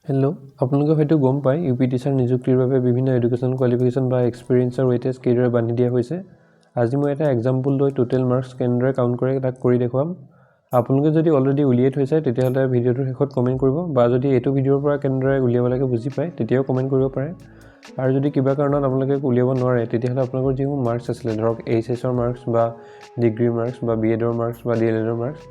Hello' আপোনালোকে হয়তো গম পায় ইউপি টিচাৰ নিযুক্তিৰ বাবে বিভিন্ন এডুকেশ্যন কোৱালিফিকেশ্যন বা এক্সপিৰিয়েঞ্চৰ ৱেইটেজ কেইদৰে বান্ধি দিয়া হৈছে। আজি মই এটা এক্সাম্পল লৈ টোটেল মাৰ্কছ কেনেদৰে কাউণ্ট কৰে তাক কৰি দেখুৱাম। আপোনালোকে যদি অলৰেডি উলিয়াই থৈছে তেতিয়াহ'লে ভিডিঅ'টোৰ শেষত কমেণ্ট কৰিব, বা যদি এইটো ভিডিঅ'ৰ পৰা কেনেদৰে উলিয়াব লাগে বুজি পায় তেতিয়াও কমেণ্ট কৰিব পাৰে। আৰু যদি কিবা কাৰণত আপোনালোকে উলিয়াব নোৱাৰে তেতিয়াহ'লে আপোনালোকৰ যিসমূহ মাৰ্কছ আছিলে, ধৰক এইচএছৰ মাৰ্কছ বা ডিগ্ৰীৰ মাৰ্কছ বা B.Edৰ মাৰ্কছ বা DLEডৰ মাৰ্কছ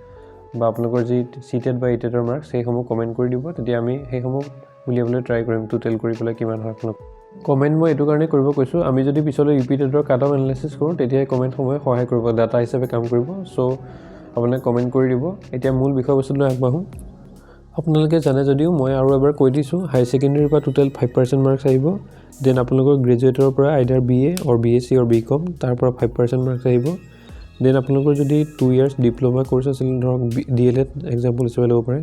বা আপোনালোকৰ যি CTET বা ETETৰ মাৰ্কছ সেইসমূহ কমেণ্ট কৰি দিব, তেতিয়া আমি সেইসমূহ উলিয়াবলৈ ট্ৰাই কৰিম টোটেল কৰি পেলাই কিমান হয় আপোনালোক। কমেণ্ট মই এইটো কাৰণে কৰিব কৈছোঁ, আমি যদি পিছলৈ ইউপি টেটৰ কাট অফ এনালাইচিছ কৰোঁ তেতিয়া কমেণ্টসমূহে সহায় কৰিব, ডাটা হিচাপে কাম কৰিব। চ' আপোনালোকে কমেণ্ট কৰি দিব। এতিয়া মূল বিষয়বস্তুলৈ আগবাঢ়োঁ। আপোনালোকে জানে যদিও মই আৰু এবাৰ কৈ দিছোঁ, হাই ছেকেণ্ডেৰীৰ পৰা টোটেল 5% মাৰ্কছ আহিব। দেন আপোনালোকৰ গ্ৰেজুৱেটৰ পৰা আইডাৰ BA অৰ BSc অৰ BCom তাৰ পৰা 5% মাৰ্কছ আহিব। দেন আপোনালোকৰ যদি 2 years ডিপ্ল'মা কোৰ্চ আছিল, ধৰক DLEড এক্সাম্পল হিচাপে ল'ব পাৰে,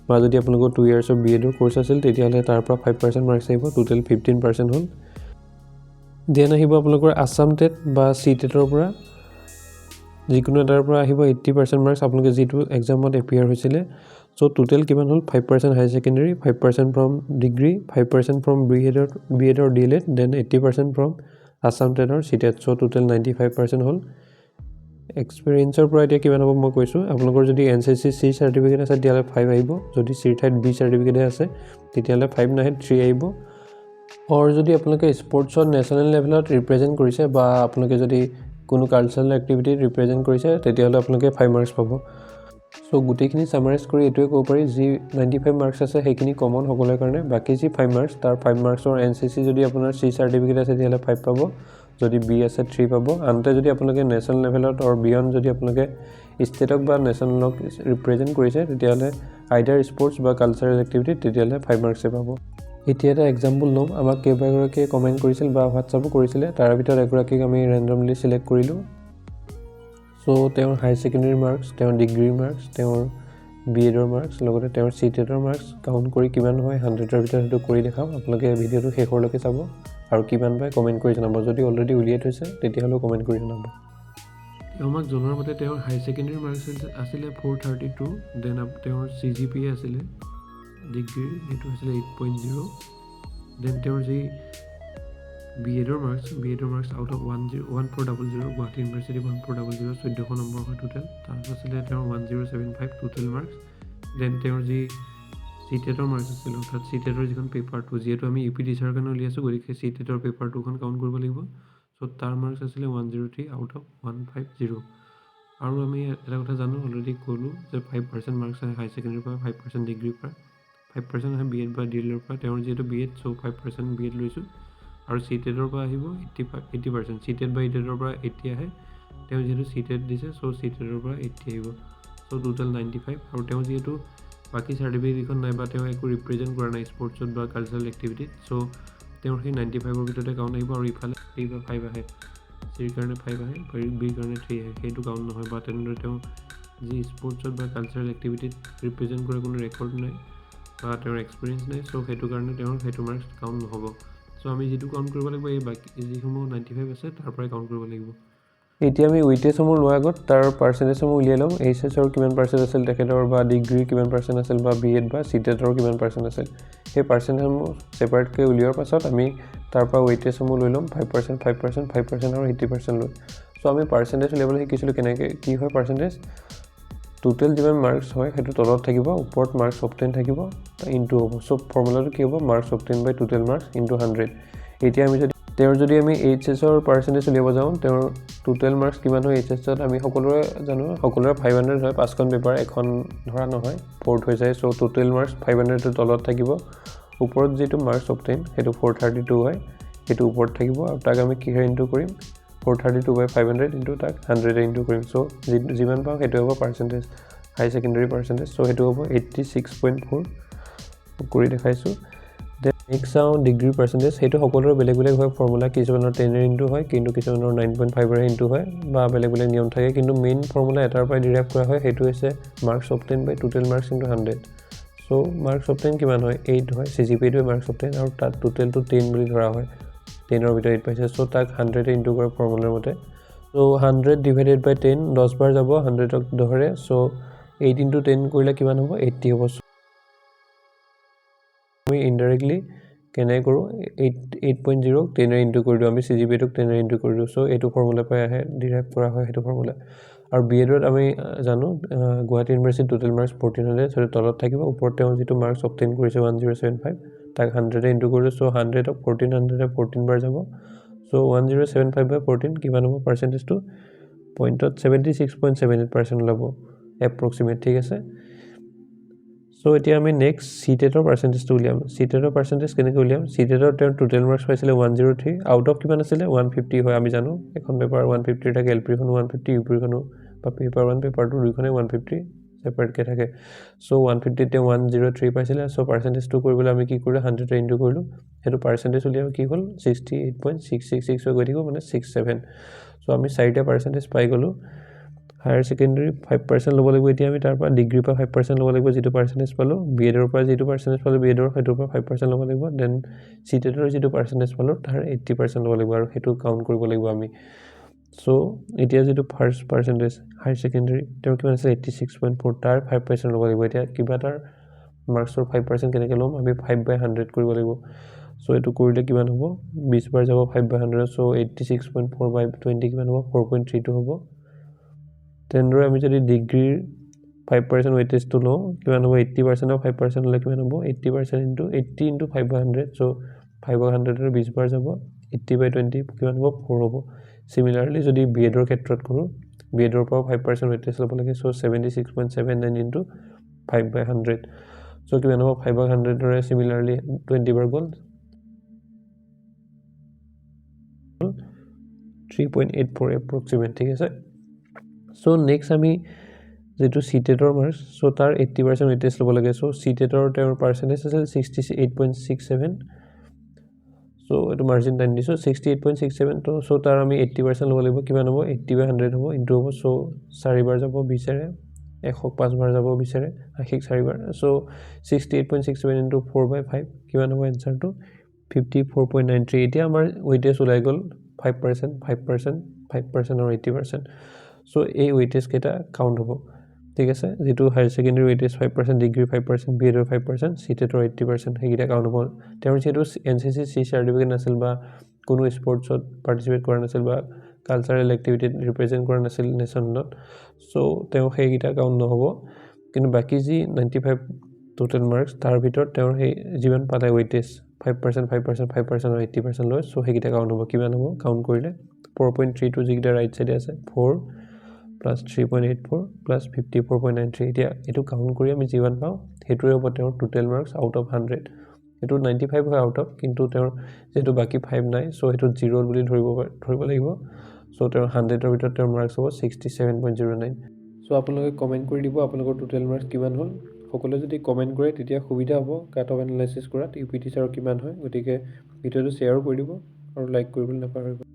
বা যদি আপোনালোকৰ 2 years of B.Edৰ কোৰ্চ আছিল তেতিয়াহ'লে তাৰ পৰা 5% মাৰ্কছ আহিব, টোটেল 15% হ'ল। দেন আহিব আপোনালোকৰ আছাম টেট বা CTETৰ পৰা, যিকোনো এটাৰ পৰা আহিব 80% মাৰ্কছ আপোনালোকে যিটো এক্সামত এপিয়াৰ হৈছিলে। চ' টোটেল কিমান হ'ল? 5% high secondary, 5% from degree, 5% from B.Ed or DLEড, then 80% from Assam TET or CTET। So' total 95% হ'ল। এক্সপিৰিয়েঞ্চৰ পৰা এতিয়া কিমান হ'ব মই কৈছোঁ। আপোনালোকৰ যদি NCC C চাৰ্টিফিকেট আছে তেতিয়াহ'লে 5 আহিব, যদি CTET B চাৰ্টিফিকেটে আছে তেতিয়াহ'লে 5 নাহে, 3 আহিব। আৰু যদি আপোনালোকে স্পৰ্টছত নেশ্যনেল লেভেলত ৰিপ্ৰেজেণ্ট কৰিছে বা আপোনালোকে যদি কোনো কালচাৰেল এক্টিভিটিত ৰিপ্ৰেজেণ্ট কৰিছে তেতিয়াহ'লে আপোনালোকে 5 মাৰ্কছ পাব। চ' গোটেইখিনি ছামাৰাইজ কৰি এইটোৱে ক'ব পাৰি, যি 95 মাৰ্কছ আছে সেইখিনি কমন সকলোৰে কাৰণে, বাকী যি 5 মাৰ্কছ তাৰ 5 মাৰ্কছৰ NCC যদি আপোনাৰ C চাৰ্টিফিকেট আছে তেতিয়াহ'লে 5 পাব, যদি B আছে 3 পাব। আনহাতে যদি আপোনালোকে নেশ্যনেল লেভেলত অৰ বিয়ণ্ড যদি আপোনালোকে ষ্টেটক বা নেশ্যনেলক ৰিপ্ৰেজেণ্ট কৰিছে তেতিয়াহ'লে আইডাৰ স্পৰ্টছ বা কালচাৰেল এক্টিভিটিত তেতিয়াহ'লে 5 মাৰ্কছে পাব। এতিয়া এটা এক্সাম্পল ল'ম। আমাক কেইবাগৰাকীয়ে কমেণ্ট কৰিছিল বা হোৱাটছআপো কৰিছিলে, তাৰ ভিতৰত এগৰাকীক আমি ৰেণ্ডমলি চিলেক্ট কৰিলোঁ। চ' তেওঁৰ হাই ছেকেণ্ডেৰী মাৰ্কছ, তেওঁৰ ডিগ্ৰীৰ মাৰ্কছ, তেওঁৰ B.Edৰ মাৰ্কছ, লগতে তেওঁৰ CTETৰ মাৰ্কছ কাউণ্ট কৰি কিমান হয় 100ৰ ভিতৰত সেইটো কৰি দেখাম। আপোনালোকে ভিডিঅ'টো শেষৰলৈকে চাব আৰু কিমান পায় কমেণ্ট কৰি জনাব। যদি অলৰেডি উলিয়াই থৈছে তেতিয়াহ'লেও কমেণ্ট কৰি জনাব। তেওঁ আমাক জনোৱাৰ মতে তেওঁৰ হাই ছেকেণ্ডেৰী মাৰ্কছ আছিলে 432, দেন তেওঁৰ CGPA আছিলে ডিগ্ৰীৰ সেইটো হৈছিলে 8.0, দেন তেওঁৰ যি B.Edৰ marks out of 1400 Guwahati university 1400 1400 নম্বৰ হয় টোটেল, তাৰপিছত আছিলে তেওঁৰ 1075 টোটেল মাৰ্কছ। দেন তেওঁৰ যি CTETৰ মাৰ্কছ আছিলে, অৰ্থাৎ CTETৰ যিখন পেপাৰ 2, যিহেতু আমি ইউপি টিচাৰৰ কাৰণে উলিয়াইছোঁ গতিকে CTETৰ পেপাৰ 2খন কাউণ্ট কৰিব লাগিব। চ' তাৰ মাৰ্কছ আছিলে 103 আউট অফ 150। আৰু আমি এটা কথা জানো, অলৰেডি ক'লোঁ যে 5% মাৰ্কছ আহে হাই ছেকেণ্ডেৰীৰ পৰা, 5% ডিগ্ৰীৰ পৰা, 5% আহে B.Ed বা DLEৰ পৰা। তেওঁৰ যিহেতু B.Ed চ' 5% B.Ed লৈছোঁ। আৰু CTETৰ পৰা আহিব 80%, CTET বা ETETৰ পৰা 80 আহে, তেওঁ যিহেতু CTET দিছে চ' CTETৰ পৰা 80 আহিব, চ' টোটেল 95। আৰু তেওঁ যিহেতু বাকী চাৰ্টিফিকেটখন নাই বা তেওঁ একো ৰিপ্ৰেজেণ্ট কৰা নাই স্পৰ্টছত বা কালচাৰেল এক্টিভিটিত, চ' তেওঁৰ সেই 95ৰ ভিতৰতে কাউণ্ট আহিব। আৰু ইফালে 3 বা 5 আহে, Cৰ কাৰণে 5 আহে, Bৰ কাৰণে 3 আহে, সেইটো কাউণ্ট নহয়। বা তেনেদৰে তেওঁ যি স্পৰ্টছত বা কালচাৰেল এক্টিভিটিত ৰিপ্ৰেজেণ্ট কৰা কোনো ৰেকৰ্ড নাই বা তেওঁৰ এক্সপিৰিয়েঞ্চ নাই, চ' সেইটো কাৰণে তেওঁৰ সেইটো মাৰ্কছ কাউণ্ট নহ'ব। চ' আমি যিটো কাউণ্ট কৰিব লাগিব এই বাকী যিসমূহ 95 আছে তাৰ পৰাই কাউণ্ট কৰিব লাগিব। এতিয়া আমি ৱেইটেজসমূহ লোৱাৰ আগত তাৰ পাৰ্চেণ্টেজসমূহ উলিয়াই ল'ম। এইচএছৰ কিমান পাৰ্চেণ্ট আছিল তেখেতৰ, বা ডিগ্ৰীৰ কিমান পাৰ্চেণ্ট আছিল, বা B.Ed বা CTETৰ কিমান পাৰ্চেণ্ট আছিল। সেই পাৰ্চেণ্টসমূহ ছেপাৰেটকৈ উলিওৱাৰ পাছত আমি তাৰ পৰা ৱেইটেজসমূহ লৈ ল'ম, 5%, 5%, 5% আৰু 80% লৈ। চ' আমি পাৰ্চেণ্টেজ উলিয়াবলৈ শিকিছিলোঁ কেনেকৈ কি হয় পাৰ্চেণ্টেজ। টোটেল যিমান মাৰ্কছ হয় সেইটো তলত থাকিব, ওপৰত মাৰ্কছ অবটেইন থাকিব, ইনটু হ'ব। চ' ফৰ্মুলাটো কি হ'ব? মাৰ্কছ অবটেইন বাই টোটেল মাৰ্কছ ইনটু 100। এতিয়া আমি যদি আমি এইচএছৰ পাৰ্চেণ্টেজ উলিয়াব যাওঁ, তেওঁৰ টোটেল মাৰ্কছ কিমান হয় এইচএছত আমি সকলোৰে জানো, সকলোৰে 500 হয়। 5খন পেপাৰ এখন ধৰা নহয়, 4th হৈ যায়। চ' টোটেল মাৰ্কছ 500টো তলত থাকিব, ওপৰত যিটো মাৰ্কছ অবটেইন সেইটো 432 হয়, সেইটো ওপৰত থাকিব। আৰু তাক আমি কিহেৰে ইনটু কৰিম? 432/500 ইনটু তাক 100 ইনটু কৰিম। চ' যিমান পাওঁ সেইটো হ'ব পাৰ্চেণ্টেজ, হাই ছেকেণ্ডেৰী পাৰ্চেণ্টেজ। চ' সেইটো হ'ব 86.4 কৰি দেখাইছোঁ। দেন নেক্সট চাওঁ ডিগ্ৰী পাৰ্চেণ্টেজ। সেইটো সকলোৰে বেলেগ বেলেগ হয় ফৰ্মুলা, কিছুমানৰ 10 ইনটু হয়, কিন্তু কিছুমানৰ 9.5 ইনটু হয়, বা বেলেগ বেলেগ নিয়ম থাকে। কিন্তু মেইন ফৰ্মুলা এটাৰ পৰাই ডিৰাইভ কৰা হয়, সেইটো হৈছে মাৰ্কছ অবটেইন বাই টোটেল মাৰ্কছ ইনটু 100। চ' মাৰ্কছ অবটেইন কিমান হয়? 8 হয়, CGPAটোৱে মাৰ্কছ অবটেইন, আৰু তাত টোটেলটো 10 বুলি ধৰা হয়, 10ৰ ভিতৰত 8 পাইছে। চ' তাক 100 ইনটু কৰে ফৰ্মুলাৰ মতে। চ' 100 ডিভাইডেড বাই 10 10 বাৰ যাব, 100ক 10ৰে। চ' 8 ইনটু 10 কৰিলে কিমান হ'ব? 80 হ'ব। আমি ইনডাইৰেক্টলি কেনেকৈ কৰোঁ 8.0 10 ইনটু কৰি দিওঁ আমি CGPAটোক 10 ইনটু কৰি দিওঁ চ' এইটো ফৰ্মুলা পাই আহে ডিৰাইভ কৰা হয় সেইটো ফৰ্মুলা আৰু B.Edত আমি জানো গুৱাহাটী ইউনিভাৰ্চিটি টোটেল মাৰ্কছ 1400 সেইটো তলত থাকিব ওপৰত তেওঁ যিটো মাৰ্কছ অবটেইন কৰিছে 1075 তাক 100 ইনটু কৰিলোঁ চ' 100ক 1400 বাৰ যাব চ' 1075 বাই 14 কিমান হ'ব পাৰ্চেণ্টেজটো পইণ্টত 76.78% ওলাব এপ্ৰক্সিমেট ঠিক আছে চ' এতিয়া আমি নেক্সট CTETৰ পাৰ্চেণ্টেজটো উলিয়াম CTETৰ পাৰ্চেণ্টেজ কেনেকৈ উলিয়াম CTETৰ তেওঁৰ টোটেল মাৰ্কছ পাইছিলে 103 আউট অফ কিমান আছিলে 150 হয় আমি জানো এখন পেপাৰ 150 থাকে LPখনো 150 UPখনো বা পেপাৰ 1 পেপাৰ 2 দুইখনে 150 সেপাৰেটকৈ থাকে চ' 150 তেওঁ 103 পাইছিলে চ' পাৰ্চেণ্টেজটো কৰিবলৈ আমি কি কৰিলোঁ 100 ইনটু কৰিলোঁ সেইটো পাৰ্চেণ্টেজ উলিয়াম কি হ'ল 68.666 হৈ গৈ থাকিব মানে 67 চ' আমি 4টা পাৰ্চেণ্টেজ পাই গ'লোঁ হায়াৰ ছেকেণ্ডেৰী 5% ল'ব লাগিব এতিয়া আমি তাৰ পৰা ডিগ্ৰীৰ পৰা 5% ল'ব লাগিব যিটো পাৰ্চেণ্টেজ পালোঁ B.Edৰ পৰা যিটো পাৰ্চেণ্টেজ পালোঁ B.Edৰ সেইটোৰ পৰা 5% ল'ব লাগিব দেন CTETৰ যিটো পাৰ্চেণ্টেজ পালোঁ তাৰ 80% ল'ব লাগিব আৰু সেইটো কাউণ্ট কৰিব লাগিব আমি চ' এতিয়া যিটো ফাৰ্ষ্ট পাৰ্চেণ্টেজ হায়াৰ ছেকেণ্ডেৰী তেওঁৰ কিমান আছে 86.4 তাৰ 5% ল'ব লাগিব এতিয়া কিবা তাৰ মাৰ্কছৰ 5% কেনেকৈ ল'ম আমি 5/100 কৰিব লাগিব চ' এইটো কৰিলে কিমান হ'ব 20 বাৰ যাব 5/100 চ' 86.4/20 কিমান হ'ব 4.32 হ'ব তেনেদৰে আমি যদি ডিগ্ৰীৰ 5% ৱেইটেজটো লওঁ কিমান হ'ব 80% of 5% হ'লে কিমান হ'ব 80% ইনটু 80 ইনটু 5/100 চ' 5/100 20 বাৰ যাব 80/20 কিমান হ'ব 4 হ'ব চিমিলাৰলি যদি B.Edৰ ক্ষেত্ৰত কৰোঁ B.Edৰ পৰাও 5% ৱেইটেজ ল'ব লাগে চ' 76.79 ইনটু 5/100 চ' কিমান হ'ব 5/100 চিমিলাৰলি 20 বাৰ গ'ল 3.84 এপ্ৰক্সিমেট ঠিক আছে চ' নেক্সট আমি যেটো CTETৰ মাৰ্কছ চ' তাৰ 80% ৱেইটেজ ল'ব লাগে চ' CTETৰ তেওঁৰ পাৰ্চেণ্টেজ আছিল 68.67 চ' এইটো মাৰ্জিন টাইম দিছোঁ 68.67 তো চ' তাৰ আমি 80% ল'ব লাগিব কিমান হ'ব 80/100 হ'ব ইনটু হ'ব চ' 4 বাৰ যাব 20ৰে 105 বাৰ যাব 20ৰে আশিক 4 বাৰ চ' 68.67 ইনটু 4/5 কিমান হ'ব এনচাৰটো 54.93 এতিয়া আমাৰ ৱেইটেজ ওলাই গ'ল 5% 5% 5% আৰু 80% চ' এই ৱেইটেজ কেইটা কাউণ্ট হ'ব ঠিক আছে যেটো হায়াৰ ছেকেণ্ডাৰী ৱেইটেজ 5% ডিগ্ৰী 5% B.Edৰ 5% CTETৰ 80% সেইকেইটা কাউণ্ট হ'ব তেওঁৰ যেটো NCC C চাৰ্টিফিকেট নাছিল বা কোনো স্পৰ্টছত পাৰ্টিচিপেট কৰা নাছিল বা কালচাৰেল এক্টিভিটিত ৰিপ্ৰেজেণ্ট কৰা নাছিল নেশ্যনেলত চ' তেওঁ সেইকেইটা কাউণ্ট নহ'ব কিন্তু বাকি যি 95 টোটেল মাৰ্কছ তাৰ ভিতৰত তেওঁৰ সেই যিমান পালে ৱেইটেজ 5% 5% 5% আৰু 80% লয় চ' সেইকেইটা কাউণ্ট হ'ব কিমান হ'ব কাউণ্ট কৰিলে 4.32 যিকেইটা ৰাইট চাইডে আছে 4 plus 3.84 plus 54.93 এতিয়া এইটো কাউণ্ট কৰি আমি যিমান পাওঁ সেইটোৱে হ'ব তেওঁৰ টোটেল মাৰ্কছ আউট অফ 100 এইটো 95 হয় আউট অফ কিন্তু তেওঁৰ যেটো বাকি 5 নাই চ' সেইটো 0 বুলি ধৰিব লাগিব চ' তেওঁৰ 100ৰ ভিতৰত তেওঁৰ মাৰ্কছ হ'ব 67.09 চ' আপোনালোকে কমেণ্ট কৰি দিব আপোনালোকৰ টোটেল মাৰ্কছ কিমান হ'ল সকলোৱে যদি কমেণ্ট কৰে তেতিয়া সুবিধা হ'ব কাট অফ এনালাইচিছ কৰাত UP টিচাৰৰ কিমান হয় গতিকে ভিডিঅ'টো শ্বেয়াৰো কৰি দিব আৰু লাইক কৰিবলৈ নাপাহৰিব